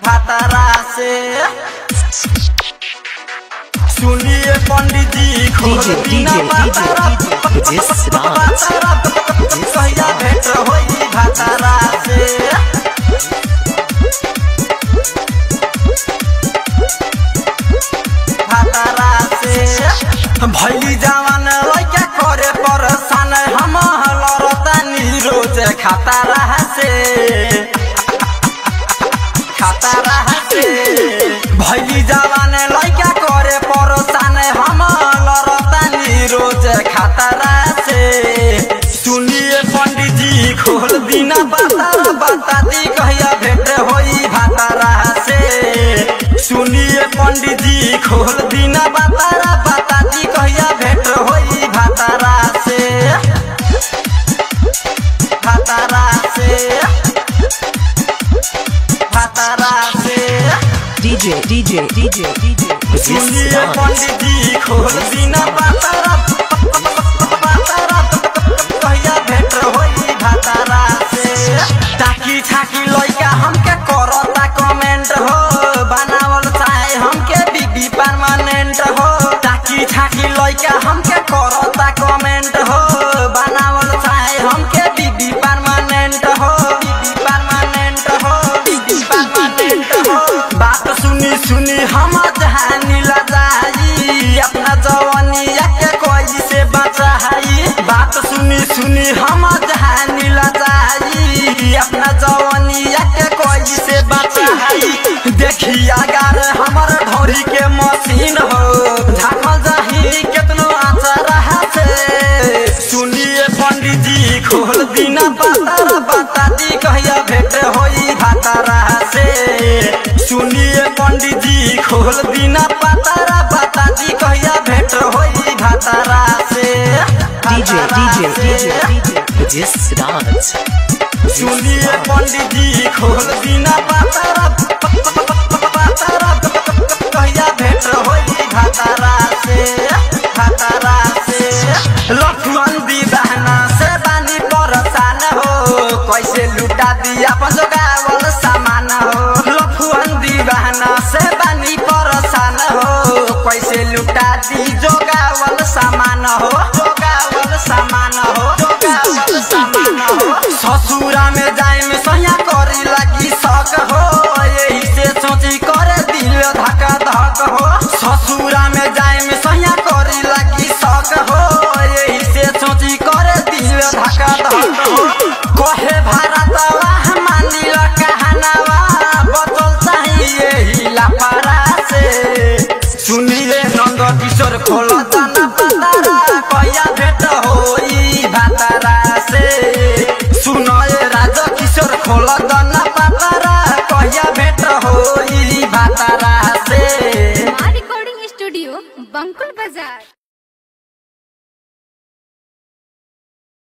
भातारा से। सुनिए पंडित जी खोल बिना भातारा कहिया भेंट होई भातारा से। भातारा से भैली जवान लइका करे परेशान हम लड़तानी रोज खतरा से। खतरा से भैली जवान लइका करे परेशान हम लड़तानी रोज खतरा से। सुनिए पंडित जी खोल बिना भातारा बता दी कहिया भेंट होई भातारा से। सुनिए पंडित जी खोल बिना भातारा बता दी कहिया भेंट होई भातारा से। भातारा से। भातारा से सुनिए पंडित जी खोल बिना भातारा कहिया भेंट होई भातारा से। टाकी छाकी लइका हमके करता कमेंट हो बनावल चाहे हमके बीबी परमानेंट हो। टाकी छाकी लइका हमके करता कमेंट हो बनावल चाहे हमके बीबी परमानेंट हो। बीबी परमानेंट हो। बीबी परमानेंट हो। बात सुनी सुनी हम जहानी लजाई अपना जवानिया के कोई से बचाई। बात सुनी सुनी हम जहानी लजाई अपना जवानिया के कोई से बचाई। देखिए अगर हमर ढोरी के मशीन हो झाकल जाही कितनो आचरा से। सुनिए पंडित जी खोल बिना भातारा बता दी कहिया भेंट होई भातारा से। सुनिए पंडित जी खोल बिना भातारा बता दी कहिया भेंट होई भातारा से। सुनिए पंडित जी खोल बिना भातारा कहिया भेंट होई भातारा से। भातारा से लखुअन दीवाना से बानी परेशान हो कैसे लुटा दिया अपन जोगावल सामान हो। लखुअन दीवाना से बानी परेशान हो कैसे लुटा दी जोगावल सामान हो। जोगावल सामान हो। जोगावल सामान हो। ससुरा में जाए में सहिया करी लगी शक हो यही से सोची करे दिल धक धक हो। ससुरा में जाए में सहिया करी लगी शक हो यही से सोची करे दिल धक धक हो। कहे भारतवा मानिल कहनावा बचल चाहिए ही लापारा से। सुनिए नंद किशोर खोल जाना भातारा कहिया भेंट होई भातारा से। सुनए राजा किशोर खोल जाना भातारा कहिया भेंट होई भातारा से। रिकॉर्डिंग स्टूडियो बंकुल बाजार।